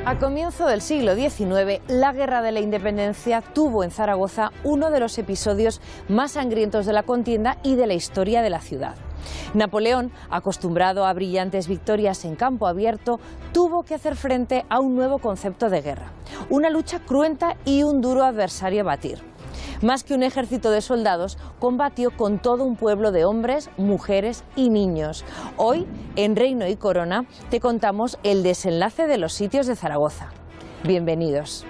A comienzo del siglo XIX, la Guerra de la Independencia tuvo en Zaragoza uno de los episodios más sangrientos de la contienda y de la historia de la ciudad. Napoleón, acostumbrado a brillantes victorias en campo abierto, tuvo que hacer frente a un nuevo concepto de guerra, una lucha cruenta y un duro adversario a batir. Más que un ejército de soldados, combatió con todo un pueblo de hombres, mujeres y niños. Hoy, en Reino y Corona, te contamos el desenlace de los sitios de Zaragoza. Bienvenidos.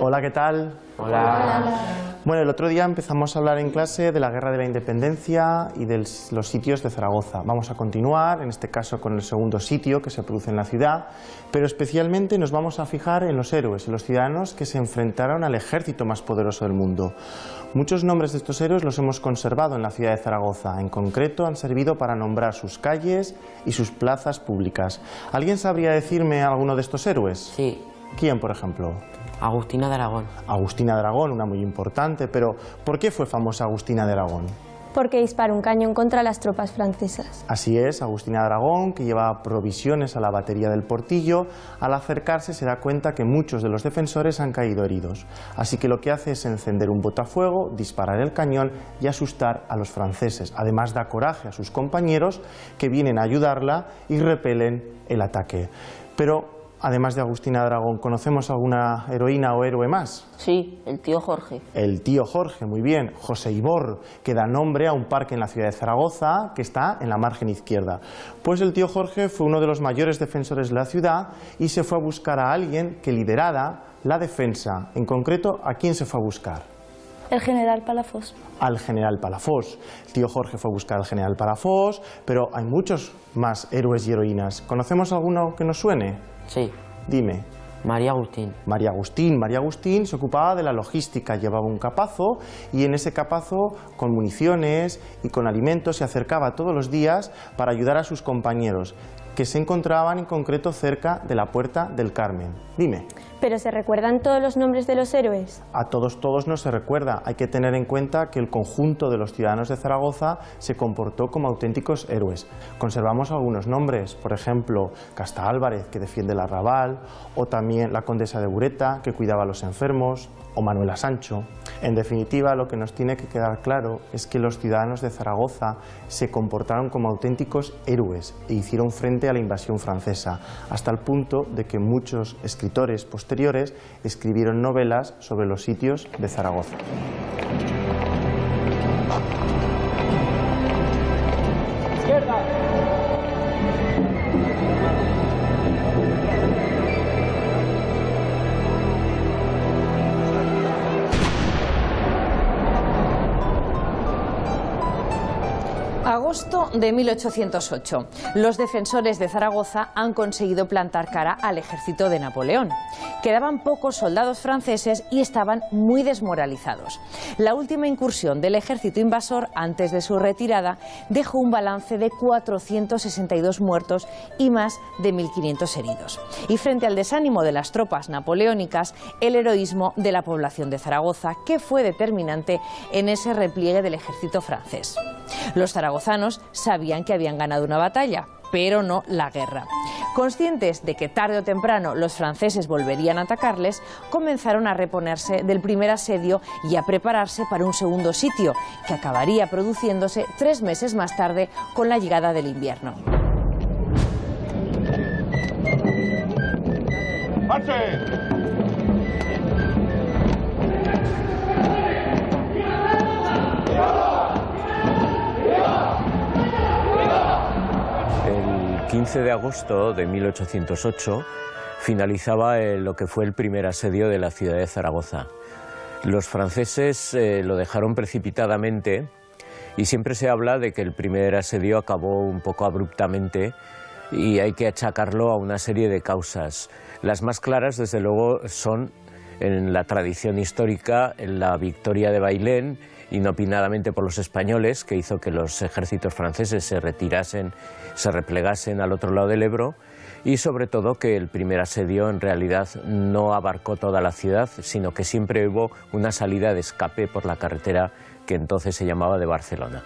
Hola, ¿qué tal? Hola. Bueno, el otro día empezamos a hablar en clase de la Guerra de la Independencia y de los sitios de Zaragoza. Vamos a continuar, en este caso con el segundo sitio que se produce en la ciudad, pero especialmente nos vamos a fijar en los héroes, en los ciudadanos que se enfrentaron al ejército más poderoso del mundo. Muchos nombres de estos héroes los hemos conservado en la ciudad de Zaragoza. En concreto, han servido para nombrar sus calles y sus plazas públicas. ¿Alguien sabría decirme alguno de estos héroes? Sí. ¿Quién, por ejemplo? Agustina de Aragón. Agustina de Aragón, una muy importante, pero ¿por qué fue famosa Agustina de Aragón? Porque disparó un cañón contra las tropas francesas. Así es, Agustina de Aragón, que llevaba provisiones a la batería del Portillo, al acercarse se da cuenta que muchos de los defensores han caído heridos. Así que lo que hace es encender un botafuego, disparar el cañón y asustar a los franceses. Además da coraje a sus compañeros que vienen a ayudarla y repelen el ataque. Pero además de Agustina de Aragón, ¿conocemos alguna heroína o héroe más? Sí, el tío Jorge. El tío Jorge, muy bien. José Ibor, que da nombre a un parque en la ciudad de Zaragoza, que está en la margen izquierda. Pues el tío Jorge fue uno de los mayores defensores de la ciudad y se fue a buscar a alguien que liderara la defensa. En concreto, ¿a quién se fue a buscar? El general Palafox. Al general Palafox. El tío Jorge fue a buscar al general Palafox, pero hay muchos más héroes y heroínas. ¿Conocemos alguno que nos suene? Sí. Dime. María Agustín. María Agustín. María Agustín se ocupaba de la logística, llevaba un capazo y en ese capazo, con municiones y con alimentos, se acercaba todos los días para ayudar a sus compañeros, que se encontraban en concreto cerca de la Puerta del Carmen. Dime. ¿Pero se recuerdan todos los nombres de los héroes? A todos no se recuerda. Hay que tener en cuenta que el conjunto de los ciudadanos de Zaragoza se comportó como auténticos héroes. Conservamos algunos nombres, por ejemplo, Casta Álvarez, que defiende el arrabal, o también la condesa de Bureta, que cuidaba a los enfermos, o Manuela Sancho. En definitiva, lo que nos tiene que quedar claro es que los ciudadanos de Zaragoza se comportaron como auténticos héroes e hicieron frente a la invasión francesa, hasta el punto de que muchos escritores posteriores escribieron novelas sobre los sitios de Zaragoza. Izquierda. Agosto de 1808. Los defensores de Zaragoza han conseguido plantar cara al ejército de Napoleón. Quedaban pocos soldados franceses y estaban muy desmoralizados. La última incursión del ejército invasor antes de su retirada dejó un balance de 462 muertos y más de 1.500 heridos. Y frente al desánimo de las tropas napoleónicas, el heroísmo de la población de Zaragoza, que fue determinante en ese repliegue del ejército francés. Los zaragozanos sabían que habían ganado una batalla, pero no la guerra. Conscientes de que tarde o temprano los franceses volverían a atacarles, comenzaron a reponerse del primer asedio y a prepararse para un segundo sitio, que acabaría produciéndose 3 meses más tarde con la llegada del invierno. ¡Marche! El 15 de agosto de 1808 finalizaba lo que fue el primer asedio de la ciudad de Zaragoza. Los franceses lo dejaron precipitadamente y siempre se habla de que el primer asedio acabó un poco abruptamente y hay que achacarlo a una serie de causas. Las más claras, desde luego, son en la tradición histórica, en la victoria de Bailén, inopinadamente por los españoles, que hizo que los ejércitos franceses se retirasen, se replegasen al otro lado del Ebro, y sobre todo que el primer asedio en realidad no abarcó toda la ciudad, sino que siempre hubo una salida de escape por la carretera que entonces se llamaba de Barcelona.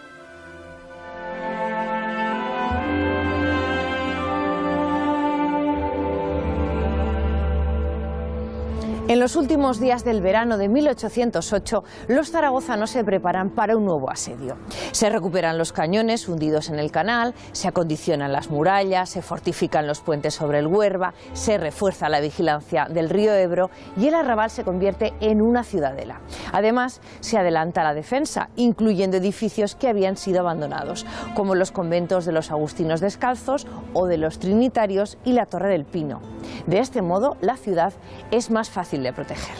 En los últimos días del verano de 1808, los zaragozanos se preparan para un nuevo asedio. Se recuperan los cañones hundidos en el canal, se acondicionan las murallas, se fortifican los puentes sobre el Huerva, se refuerza la vigilancia del río Ebro y el arrabal se convierte en una ciudadela. Además, se adelanta la defensa, incluyendo edificios que habían sido abandonados, como los conventos de los agustinos descalzos o de los trinitarios y la Torre del Pino. De este modo, la ciudad es más fácil de proteger.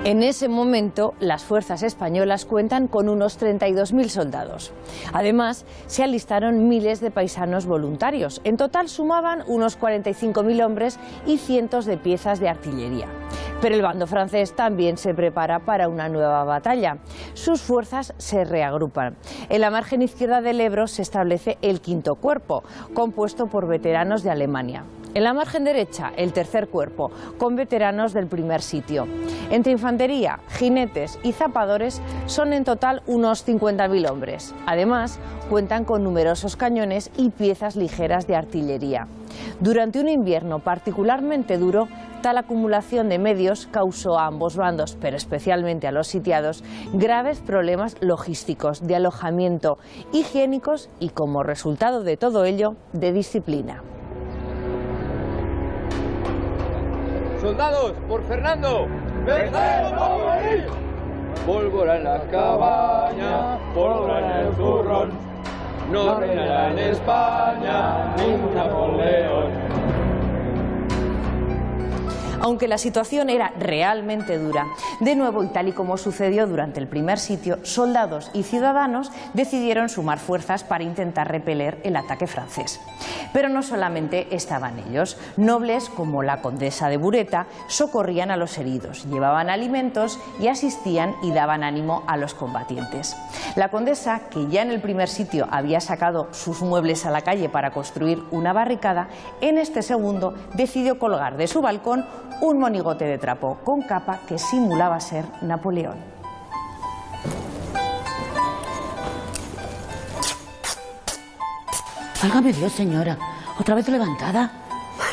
En ese momento, las fuerzas españolas cuentan con unos 32.000 soldados. Además, se alistaron miles de paisanos voluntarios. En total sumaban unos 45.000 hombres y cientos de piezas de artillería. Pero el bando francés también se prepara para una nueva batalla. Sus fuerzas se reagrupan. En la margen izquierda del Ebro se establece el quinto cuerpo, compuesto por veteranos de Alemania. En la margen derecha, el tercer cuerpo, con veteranos del primer sitio. Entre infantería, jinetes y zapadores son en total unos 50.000 hombres. Además, cuentan con numerosos cañones y piezas ligeras de artillería. Durante un invierno particularmente duro, tal acumulación de medios causó a ambos bandos, pero especialmente a los sitiados, graves problemas logísticos, de alojamiento, higiénicos y, como resultado de todo ello, de disciplina. ¡Soldados, por Fernando! ¡Vencer o morir! Pólvora en la cabaña, pólvora en el zurrón. No reinará en España ningún Napoleón. Aunque la situación era realmente dura, de nuevo, y tal y como sucedió durante el primer sitio, soldados y ciudadanos decidieron sumar fuerzas para intentar repeler el ataque francés. Pero no solamente estaban ellos. Nobles como la condesa de Bureta socorrían a los heridos, llevaban alimentos y asistían y daban ánimo a los combatientes. La condesa, que ya en el primer sitio había sacado sus muebles a la calle para construir una barricada, en este segundo decidió colgar de su balcón un monigote de trapo con capa que simulaba ser Napoleón. Válgame Dios, señora. ¿Otra vez levantada?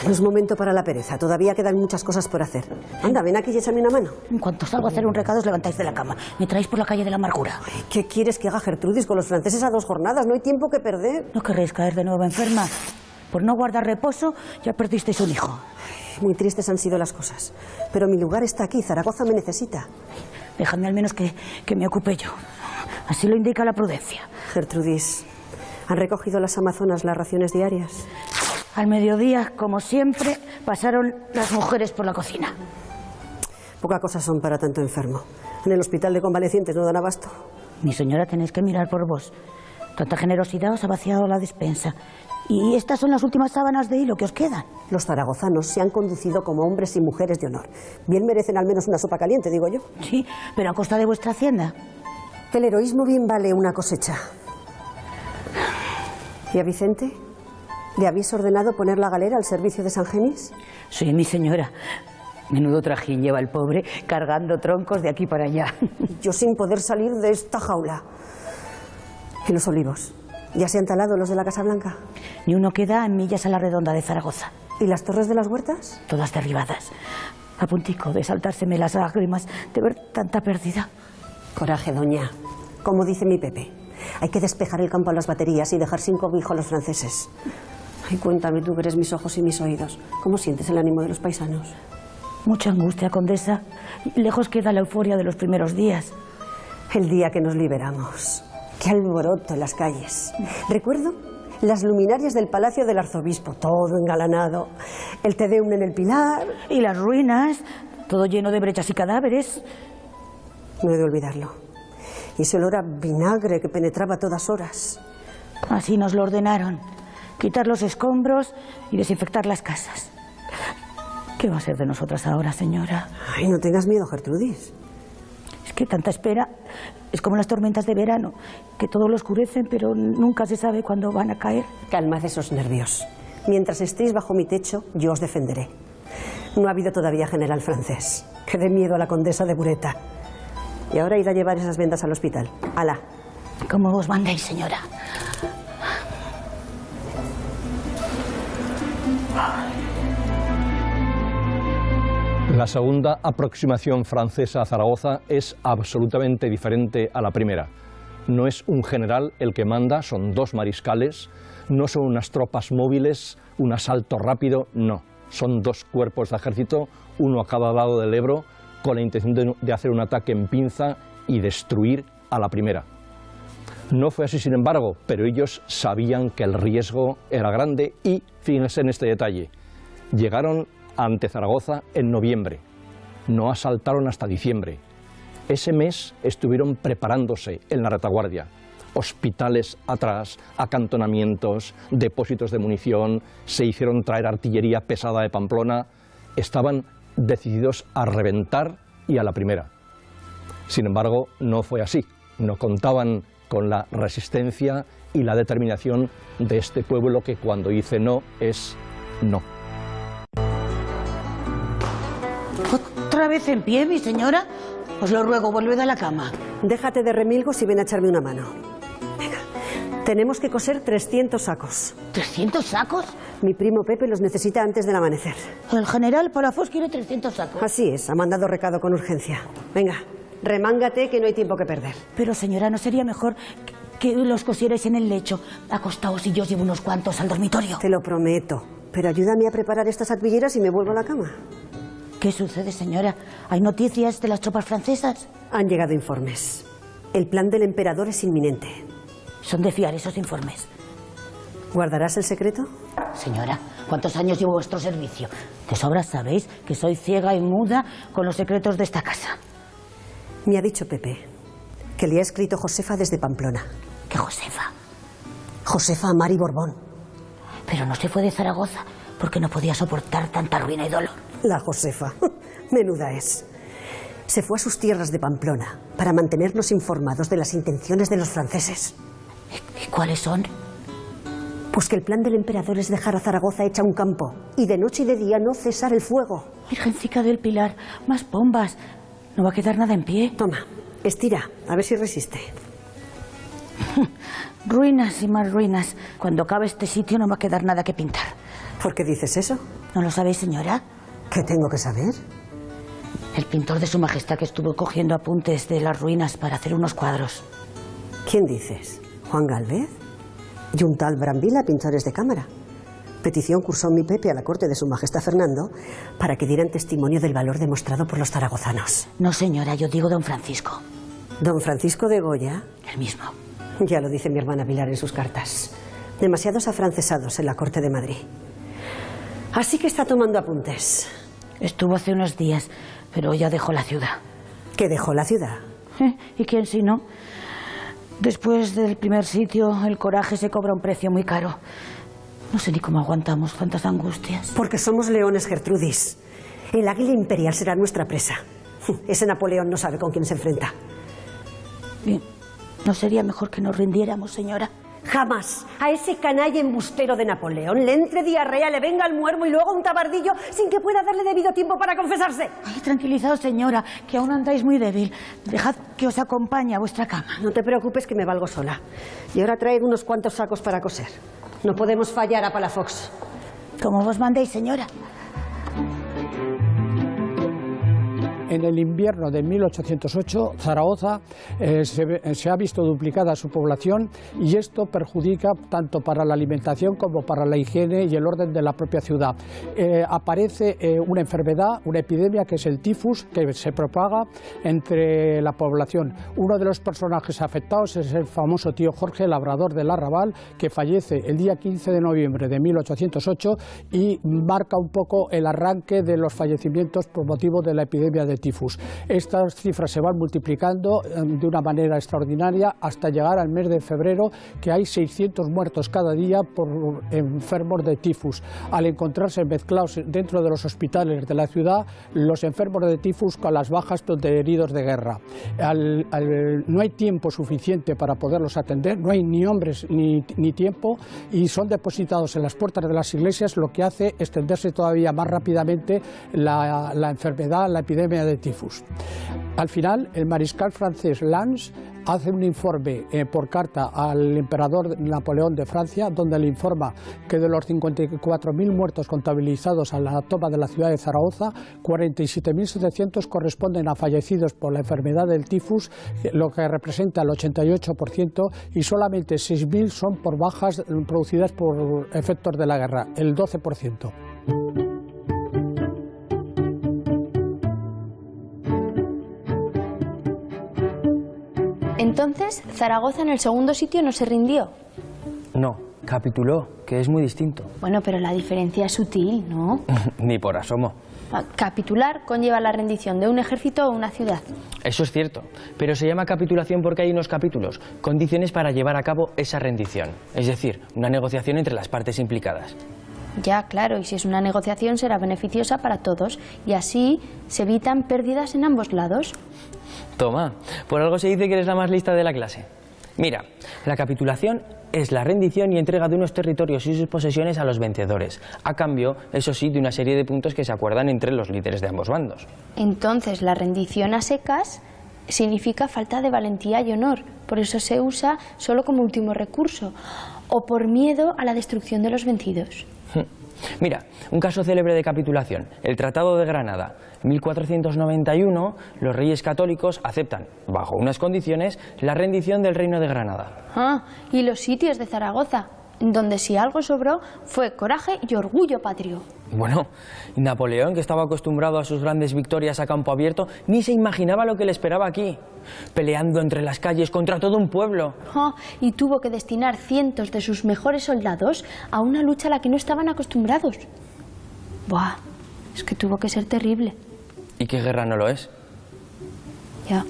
No es momento para la pereza. Todavía quedan muchas cosas por hacer. Anda, ven aquí y échame una mano. En cuanto salgo a hacer un recado, os levantáis de la cama. Me traéis por la calle de la amargura. ¿Qué quieres que haga Gertrudis con los franceses a 2 jornadas? No hay tiempo que perder. ¿No querréis caer de nuevo enferma? Por no guardar reposo, ya perdisteis un hijo. Muy tristes han sido las cosas. Pero mi lugar está aquí. Zaragoza me necesita. Dejadme al menos que me ocupe yo. Así lo indica la prudencia. Gertrudis, ¿han recogido las amazonas las raciones diarias? Al mediodía, como siempre, pasaron las mujeres por la cocina. Poca cosa son para tanto enfermo. En el hospital de convalecientes no dan abasto. Mi señora, tenéis que mirar por vos. Tanta generosidad os ha vaciado la despensa. Y estas son las últimas sábanas de hilo que os quedan. Los zaragozanos se han conducido como hombres y mujeres de honor. Bien merecen al menos una sopa caliente, digo yo. Sí, pero a costa de vuestra hacienda. El heroísmo bien vale una cosecha. ¿Y a Vicente? ¿Le habéis ordenado poner la galera al servicio de San Genís? Sí, mi señora. Menudo trajín lleva el pobre, cargando troncos de aquí para allá. Yo sin poder salir de esta jaula. ¿Y los olivos? ¿Ya se han talado los de la Casa Blanca? Ni uno queda en millas a la redonda de Zaragoza. ¿Y las torres de las huertas? Todas derribadas. A puntico de saltárseme las lágrimas de ver tanta pérdida. Coraje, doña. Como dice mi Pepe, hay que despejar el campo a las baterías y dejar sin cobijo a los franceses. Ay, cuéntame tú que eres mis ojos y mis oídos. ¿Cómo sientes el ánimo de los paisanos? Mucha angustia, condesa. Lejos queda la euforia de los primeros días. El día que nos liberamos. ¡Qué alboroto en las calles! Recuerdo las luminarias del Palacio del Arzobispo, todo engalanado. El Te Deum en el Pilar. Y las ruinas, todo lleno de brechas y cadáveres. No he de olvidarlo. Y ese olor a vinagre que penetraba a todas horas. Así nos lo ordenaron. quitar los escombros y desinfectar las casas. ¿Qué va a ser de nosotras ahora, señora? Ay, no tengas miedo, Gertrudis. Es que tanta espera es como las tormentas de verano, que todo lo oscurecen, pero nunca se sabe cuándo van a caer. Calmad esos nervios. Mientras estéis bajo mi techo, yo os defenderé. No ha habido todavía general francés. Que dé miedo a la condesa de Bureta. Y ahora id a llevar esas vendas al hospital. ¡Hala! Como vos mandéis, señora. La segunda aproximación francesa a Zaragoza es absolutamente diferente a la primera. No es un general el que manda, son dos mariscales, no son unas tropas móviles, un asalto rápido, no. Son dos cuerpos de ejército, uno a cada lado del Ebro, con la intención de hacer un ataque en pinza y destruir a la primera. No fue así, sin embargo, pero ellos sabían que el riesgo era grande y, fíjense en este detalle, llegaron ante Zaragoza en noviembre, no asaltaron hasta diciembre. Ese mes estuvieron preparándose en la retaguardia, hospitales atrás, acantonamientos, depósitos de munición, se hicieron traer artillería pesada de Pamplona, estaban decididos a reventar y a la primera. Sin embargo, no fue así, no contaban con la resistencia y la determinación de este pueblo que cuando dice no es no. ¿Otra vez en pie, mi señora? Os lo ruego, volved a la cama. Déjate de remilgos y ven a echarme una mano. Venga, tenemos que coser 300 sacos. ¿300 sacos? Mi primo Pepe los necesita antes del amanecer. El general Palafox quiere 300 sacos. Así es, ha mandado recado con urgencia. Venga, remángate que no hay tiempo que perder. Pero señora, ¿no sería mejor que los cosierais en el lecho? Acostaos y yo os llevo unos cuantos al dormitorio. Te lo prometo, pero ayúdame a preparar estas arpilleras y me vuelvo a la cama. ¿Qué sucede, señora? ¿Hay noticias de las tropas francesas? Han llegado informes. El plan del emperador es inminente. Son de fiar esos informes. ¿Guardarás el secreto? Señora, ¿cuántos años llevo vuestro servicio? De sobra sabéis que soy ciega y muda con los secretos de esta casa. Me ha dicho Pepe que le ha escrito Josefa desde Pamplona. ¿Qué Josefa? Josefa Amari Borbón. Pero no se fue de Zaragoza porque no podía soportar tanta ruina y dolor. La Josefa, menuda es. Se fue a sus tierras de Pamplona para mantenernos informados de las intenciones de los franceses. ¿Y cuáles son? Pues que el plan del emperador es dejar a Zaragoza hecha un campo y de noche y de día no cesar el fuego. Virgencica del Pilar, más bombas. No va a quedar nada en pie. Toma, estira, a ver si resiste. Ruinas y más ruinas. Cuando acabe este sitio no va a quedar nada que pintar. ¿Por qué dices eso? ¿No lo sabéis, señora? ¿Qué tengo que saber? El pintor de su majestad que estuvo cogiendo apuntes de las ruinas para hacer unos cuadros. ¿Quién dices? ¿Juan Galvez? Y un tal Brambila, pintores de cámara. Petición cursó mi Pepe a la corte de su majestad Fernando para que dieran testimonio del valor demostrado por los zaragozanos. No, señora, yo digo don Francisco. ¿Don Francisco de Goya? El mismo. Ya lo dice mi hermana Pilar en sus cartas. Demasiados afrancesados en la corte de Madrid. Así que está tomando apuntes. Estuvo hace unos días, pero ya dejó la ciudad. ¿Qué dejó la ciudad? ¿Y quién si no? Después del primer sitio, el coraje se cobra un precio muy caro. No sé ni cómo aguantamos tantas angustias. Porque somos leones, Gertrudis. El águila imperial será nuestra presa. Ese Napoleón no sabe con quién se enfrenta. Bien. ¿No sería mejor que nos rindiéramos, señora? Jamás a ese canalla embustero de Napoleón le entre diarrea, le venga el muermo y luego un tabardillo sin que pueda darle debido tiempo para confesarse. Ay, tranquilizaos, señora, que aún andáis muy débil. Dejad que os acompañe a vuestra cama. No te preocupes que me valgo sola. Y ahora traed unos cuantos sacos para coser. No podemos fallar a Palafox. Como vos mandéis, señora. En el invierno de 1808, Zaragoza se ha visto duplicada su población y esto perjudica tanto para la alimentación como para la higiene y el orden de la propia ciudad. Aparece una enfermedad, una epidemia que es el tifus, que se propaga entre la población. Uno de los personajes afectados es el famoso tío Jorge, labrador del Arrabal, que fallece el día 15 de noviembre de 1808 y marca un poco el arranque de los fallecimientos por motivo de la epidemia de tifus. Estas cifras se van multiplicando de una manera extraordinaria hasta llegar al mes de febrero, que hay 600 muertos cada día por enfermos de tifus, al encontrarse mezclados dentro de los hospitales de la ciudad los enfermos de tifus con las bajas de heridos de guerra. No hay tiempo suficiente para poderlos atender, no hay ni hombres ni tiempo, y son depositados en las puertas de las iglesias, lo que hace extenderse todavía más rápidamente la enfermedad, la epidemia de tifus. Al final, el mariscal francés Lannes hace un informe por carta al emperador Napoleón de Francia, donde le informa que de los 54.000 muertos contabilizados a la toma de la ciudad de Zaragoza, 47.700 corresponden a fallecidos por la enfermedad del tifus, lo que representa el 88%, y solamente 6.000 son por bajas producidas por efectos de la guerra, el 12%. Entonces, Zaragoza en el segundo sitio no se rindió. No, capituló, que es muy distinto. Bueno, pero la diferencia es sutil, ¿no? Ni por asomo. Capitular conlleva la rendición de un ejército o una ciudad. Eso es cierto, pero se llama capitulación porque hay unos capítulos, condiciones para llevar a cabo esa rendición. Es decir, una negociación entre las partes implicadas. Ya, claro, y si es una negociación será beneficiosa para todos, y así se evitan pérdidas en ambos lados. Toma, por algo se dice que eres la más lista de la clase. Mira, la capitulación es la rendición y entrega de unos territorios y sus posesiones a los vencedores, a cambio, eso sí, de una serie de puntos que se acuerdan entre los líderes de ambos bandos. Entonces, la rendición a secas significa falta de valentía y honor, por eso se usa solo como último recurso, o por miedo a la destrucción de los vencidos. Mira, un caso célebre de capitulación, el Tratado de Granada. En 1491, los reyes católicos aceptan, bajo unas condiciones, la rendición del reino de Granada. Ah, y los sitios de Zaragoza, donde si algo sobró fue coraje y orgullo patrio. Bueno, Napoleón, que estaba acostumbrado a sus grandes victorias a campo abierto, ni se imaginaba lo que le esperaba aquí, peleando entre las calles contra todo un pueblo. Y tuvo que destinar cientos de sus mejores soldados a una lucha a la que no estaban acostumbrados. Buah, es que tuvo que ser terrible. ¿Y qué guerra no lo es? Ya.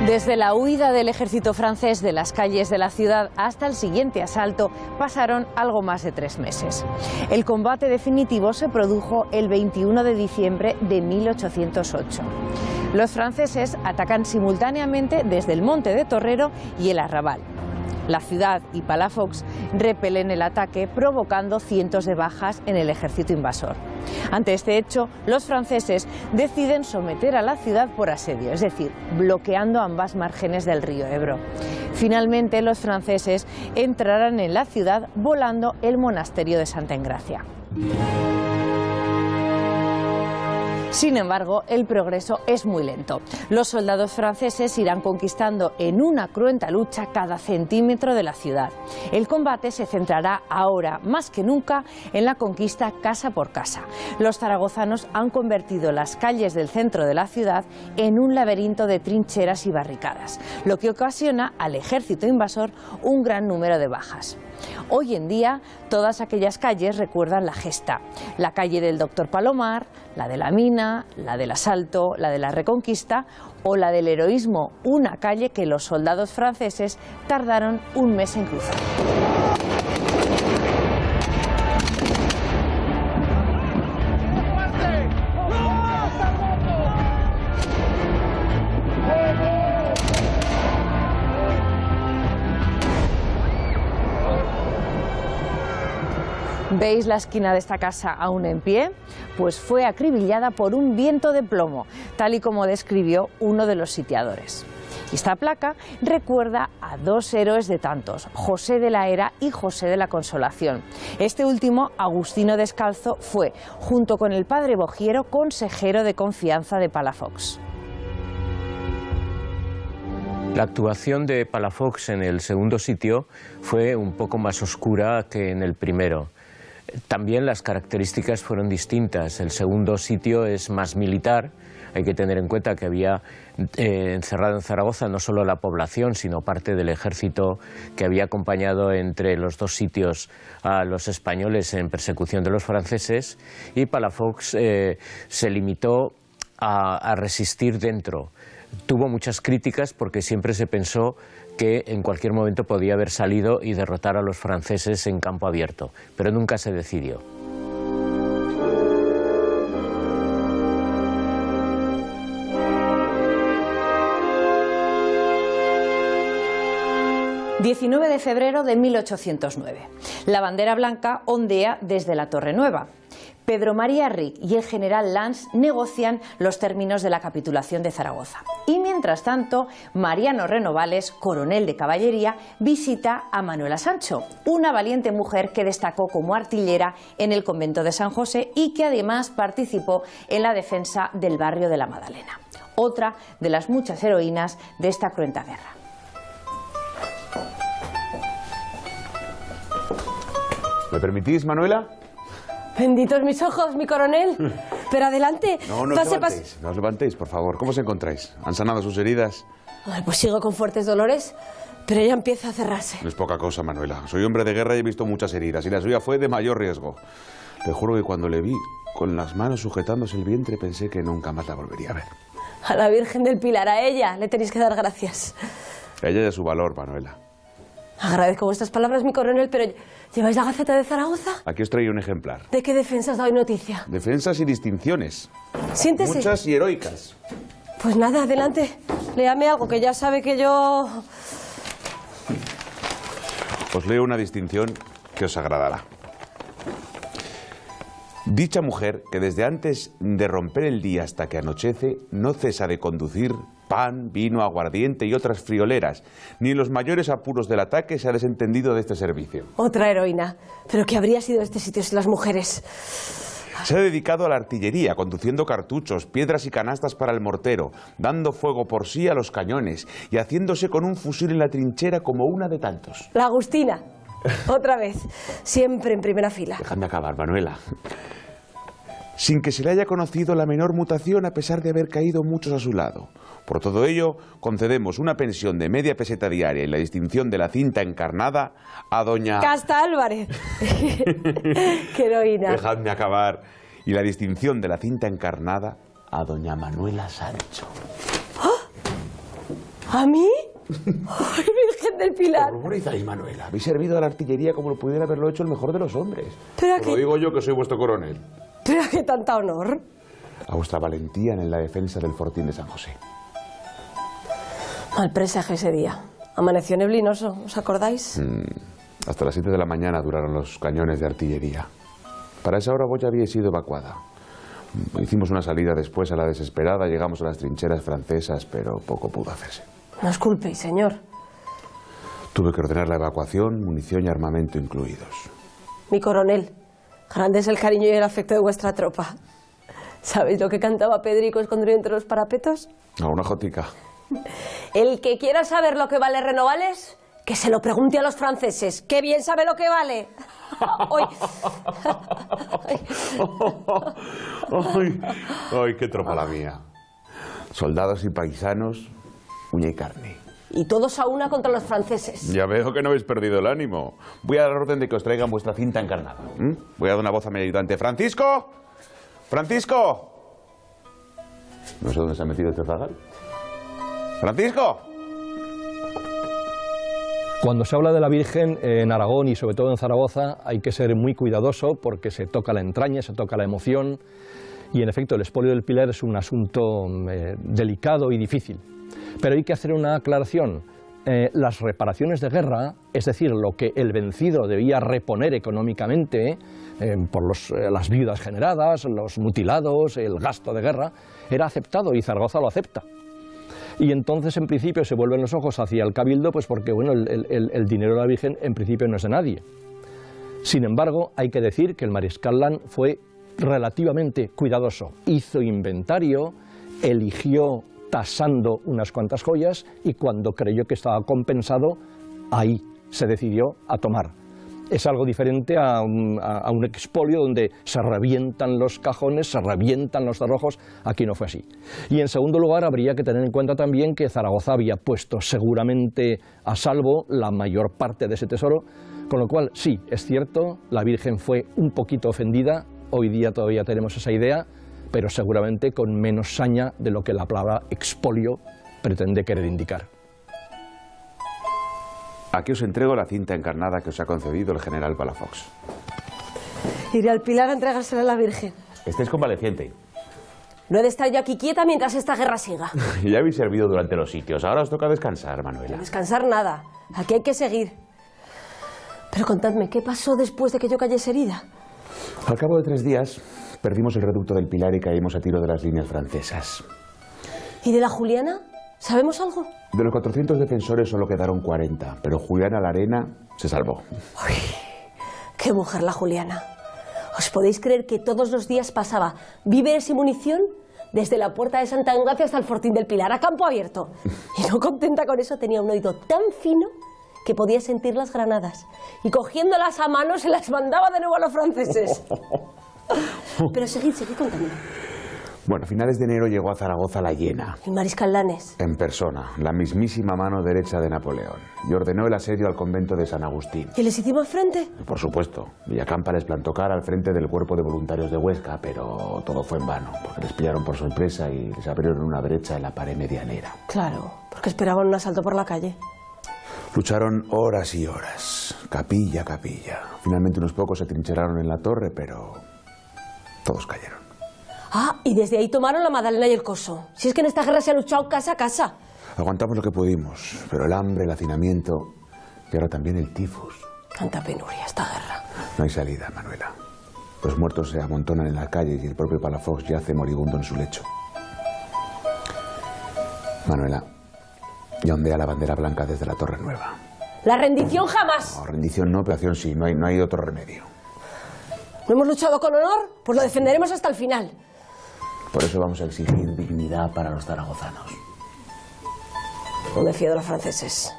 Desde la huida del ejército francés de las calles de la ciudad hasta el siguiente asalto pasaron algo más de 3 meses. El combate definitivo se produjo el 21 de diciembre de 1808. Los franceses atacan simultáneamente desde el Monte de Torrero y el Arrabal. La ciudad y Palafox repelen el ataque, provocando cientos de bajas en el ejército invasor. Ante este hecho, los franceses deciden someter a la ciudad por asedio, es decir, bloqueando ambas márgenes del río Ebro. Finalmente, los franceses entrarán en la ciudad volando el monasterio de Santa Engracia. Sin embargo, el progreso es muy lento. Los soldados franceses irán conquistando en una cruenta lucha cada centímetro de la ciudad. El combate se centrará ahora, más que nunca, en la conquista casa por casa. Los zaragozanos han convertido las calles del centro de la ciudad en un laberinto de trincheras y barricadas, lo que ocasiona al ejército invasor un gran número de bajas. Hoy en día, todas aquellas calles recuerdan la gesta. La calle del Doctor Palomar, la de la Mina, la del Asalto, la de la Reconquista o la del Heroísmo, una calle que los soldados franceses tardaron un mes en cruzar. ¿Veis la esquina de esta casa aún en pie? Pues fue acribillada por un viento de plomo, tal y como describió uno de los sitiadores. Y esta placa recuerda a 2 héroes de tantos, José de la Hera y José de la Consolación. Este último, Agustino Descalzo, fue, junto con el padre Bogiero, consejero de confianza de Palafox. La actuación de Palafox en el segundo sitio fue un poco más oscura que en el primero. También las características fueron distintas. El segundo sitio es más militar. Hay que tener en cuenta que había encerrado en Zaragoza no solo la población, sino parte del ejército que había acompañado entre los dos sitios a los españoles en persecución de los franceses, y Palafox se limitó a resistir dentro. Tuvo muchas críticas porque siempre se pensó que en cualquier momento podía haber salido y derrotar a los franceses en campo abierto, pero nunca se decidió. 19 de febrero de 1809. La bandera blanca ondea desde la Torre Nueva. Pedro María Ric y el general Lanz negocian los términos de la capitulación de Zaragoza. Y mientras tanto, Mariano Renovales, coronel de caballería, visita a Manuela Sancho, una valiente mujer que destacó como artillera en el convento de San José y que además participó en la defensa del barrio de la Madalena. Otra de las muchas heroínas de esta cruenta guerra. ¿Me permitís, Manuela? Benditos mis ojos, mi coronel. Pero adelante. No os levantéis, por favor. ¿Cómo os encontráis? ¿Han sanado sus heridas? Ay, pues sigo con fuertes dolores, pero ya empieza a cerrarse. No es poca cosa, Manuela. Soy hombre de guerra y he visto muchas heridas, y la suya fue de mayor riesgo. Le juro que cuando le vi con las manos sujetándose el vientre pensé que nunca más la volvería a ver. A la Virgen del Pilar, a ella le tenéis que dar gracias. A ella y a su valor, Manuela. Agradezco vuestras palabras, mi coronel, pero ¿lleváis la Gaceta de Zaragoza? Aquí os traigo un ejemplar. ¿De qué defensas da hoy noticia? Defensas y distinciones. Siéntese. Muchas y heroicas. Pues nada, adelante. Léame algo, que ya sabe que yo... Os leo una distinción que os agradará. Dicha mujer, que desde antes de romper el día hasta que anochece, no cesa de conducir pan, vino, aguardiente y otras frioleras, ni en los mayores apuros del ataque se ha desentendido de este servicio. Otra heroína. ¿Pero qué habría sido este sitio sin las mujeres? Se ha dedicado a la artillería, conduciendo cartuchos, piedras y canastas para el mortero, dando fuego por sí a los cañones y haciéndose con un fusil en la trinchera como una de tantos. La Agustina. Otra vez. Siempre en primera fila. Dejadme acabar, Manuela. Sin que se le haya conocido la menor mutación a pesar de haber caído muchos a su lado. Por todo ello, concedemos una pensión de media peseta diaria y la distinción de la cinta encarnada a doña... Casta Álvarez. ¡Qué heroína! Dejadme acabar. Y la distinción de la cinta encarnada a doña Manuela Sancho. ¿Ah? ¿A mí? ¡Ay, Virgen del Pilar! ¿Qué rumorizáis, Manuela? Habéis servido a la artillería como lo pudiera haberlo hecho el mejor de los hombres. Pero Os lo digo yo, que soy vuestro coronel. ¿Pero a qué tanta honor? A vuestra valentía en la defensa del fortín de San José. Mal presagio ese día. Amaneció neblinoso, ¿os acordáis? Hasta las 7 de la mañana duraron los cañones de artillería. Para esa hora vos ya habíais sido evacuada. Hicimos una salida después a la desesperada, llegamos a las trincheras francesas, pero poco pudo hacerse. No os culpéis, señor. Tuve que ordenar la evacuación, munición y armamento incluidos. Mi coronel, grande es el cariño y el afecto de vuestra tropa. ¿Sabéis lo que cantaba Pedrico escondido entre los parapetos? A una jotica. El que quiera saber lo que vale Renovales, que se lo pregunte a los franceses. ¡Qué bien sabe lo que vale! ¡Ay, qué tropa la mía! Soldados y paisanos, uña y carne. Y todos a una contra los franceses. Ya veo que no habéis perdido el ánimo. Voy a dar orden de que os traigan vuestra cinta encarnada. Voy a dar una voz a mi ayudante. ¡Francisco! ¡Francisco! No sé dónde se ha metido este zagal. ¡Francisco! Cuando se habla de la Virgen en Aragón y sobre todo en Zaragoza hay que ser muy cuidadoso porque se toca la entraña, se toca la emoción y en efecto el expolio del Pilar es un asunto delicado y difícil. Pero hay que hacer una aclaración. Las reparaciones de guerra, es decir, lo que el vencido debía reponer económicamente por las viudas generadas, los mutilados, el gasto de guerra, era aceptado y Zaragoza lo acepta. Y entonces, en principio, se vuelven los ojos hacia el cabildo, pues porque bueno, el dinero de la Virgen en principio no es de nadie. Sin embargo, hay que decir que el mariscal Lanz fue relativamente cuidadoso. Hizo inventario, eligió tasando unas cuantas joyas y cuando creyó que estaba compensado, ahí se decidió a tomar. es algo diferente a un expolio donde se revientan los cajones, se revientan los cerrojos. Aquí no fue así. Y en segundo lugar, habría que tener en cuenta también que Zaragoza había puesto seguramente a salvo la mayor parte de ese tesoro, con lo cual, sí, es cierto, la Virgen fue un poquito ofendida, hoy día todavía tenemos esa idea, pero seguramente con menos saña de lo que la palabra expolio pretende querer indicar. Aquí os entrego la cinta encarnada que os ha concedido el general Palafox. Iré al Pilar a entregársela a la Virgen. Estáis convaleciente. No he de estar yo aquí quieta mientras esta guerra siga. Ya habéis servido durante los sitios, ahora os toca descansar, Manuela. Descansar nada, aquí hay que seguir. Pero contadme, ¿qué pasó después de que yo cayese herida? Al cabo de 3 días, perdimos el reducto del Pilar y caímos a tiro de las líneas francesas. ¿Y de la Juliana? ¿Sabemos algo? De los 400 defensores solo quedaron 40, pero Juliana Larena se salvó. Uy, qué mujer la Juliana. ¿Os podéis creer que todos los días pasaba víveres y munición desde la puerta de Santa Engracia hasta el Fortín del Pilar, a campo abierto? Y no contenta con eso, tenía un oído tan fino que podía sentir las granadas. Y cogiéndolas a mano se las mandaba de nuevo a los franceses. Pero seguid contando. Bueno, a finales de enero llegó a Zaragoza la Hiena. ¿Y Mariscal Lanes? En persona, la mismísima mano derecha de Napoleón. Y ordenó el asedio al convento de San Agustín. ¿Y les hicimos frente? Por supuesto. Villacampa les plantó cara al frente del cuerpo de voluntarios de Huesca, pero todo fue en vano, porque les pillaron por sorpresa y les abrieron una brecha en la pared medianera. Claro, porque esperaban un asalto por la calle. Lucharon horas y horas, capilla a capilla. Finalmente unos pocos se trincheraron en la torre, pero todos cayeron. Ah, y desde ahí tomaron la Madalena y el Coso. Si es que en esta guerra se ha luchado casa a casa. Aguantamos lo que pudimos, pero el hambre, el hacinamiento y ahora también el tifus. Tanta penuria esta guerra. No hay salida, Manuela. Los muertos se amontonan en las calles y el propio Palafox yace moribundo en su lecho. Manuela, ya ondea la bandera blanca desde la Torre Nueva. La rendición jamás. No, rendición no, operación sí, no hay otro remedio. ¿No hemos luchado con honor? Pues lo defenderemos hasta el final. Por eso vamos a exigir dignidad para los zaragozanos. No me fío de los franceses.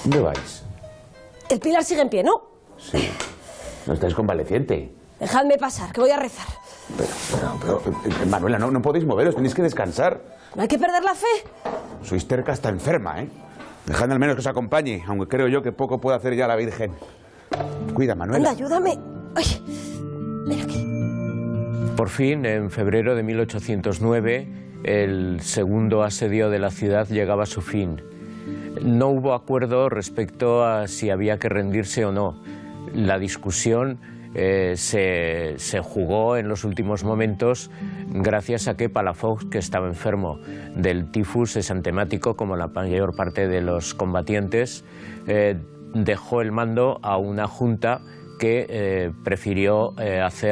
¿Dónde vais? El Pilar sigue en pie, ¿no? Sí. ¿No estáis convaleciente? Dejadme pasar, que voy a rezar. Pero, Manuela, no podéis moveros, tenéis que descansar. ¿No hay que perder la fe? Sois terca hasta enferma, ¿eh? Dejadme al menos que os acompañe, aunque creo yo que poco puede hacer ya la Virgen. Cuida, Manuela. Anda, ayúdame. Ay, ven aquí. Por fin, en febrero de 1809, el segundo asedio de la ciudad llegaba a su fin. No hubo acuerdo respecto a si había que rendirse o no. La discusión se jugó en los últimos momentos gracias a que Palafox, que estaba enfermo del tifus exantemático como la mayor parte de los combatientes, dejó el mando a una junta que prefirió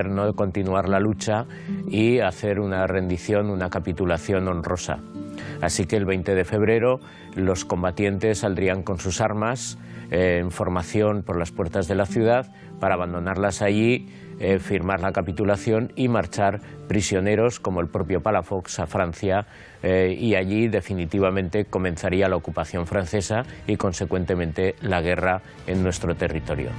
no continuar la lucha y hacer una rendición, una capitulación honrosa. Así que el 20 de febrero los combatientes saldrían con sus armas en formación por las puertas de la ciudad para abandonarlas allí, firmar la capitulación y marchar prisioneros como el propio Palafox a Francia, y allí definitivamente comenzaría la ocupación francesa y consecuentemente la guerra en nuestro territorio.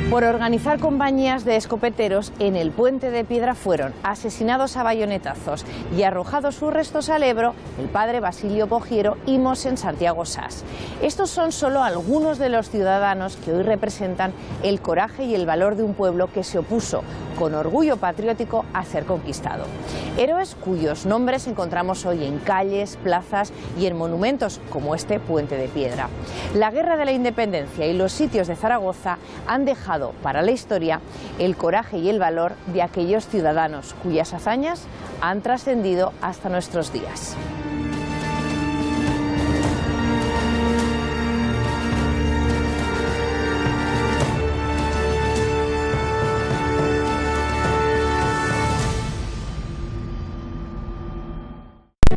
Por organizar compañías de escopeteros en el Puente de Piedra fueron asesinados a bayonetazos y arrojados sus restos al Ebro el padre Basilio Pogiero y Mosén Santiago Sas. Estos son solo algunos de los ciudadanos que hoy representan el coraje y el valor de un pueblo que se opuso con orgullo patriótico a ser conquistado. Héroes cuyos nombres encontramos hoy en calles, plazas y en monumentos como este Puente de Piedra. La Guerra de la Independencia y los sitios de Zaragoza han dejado para la historia el coraje y el valor de aquellos ciudadanos cuyas hazañas han trascendido hasta nuestros días.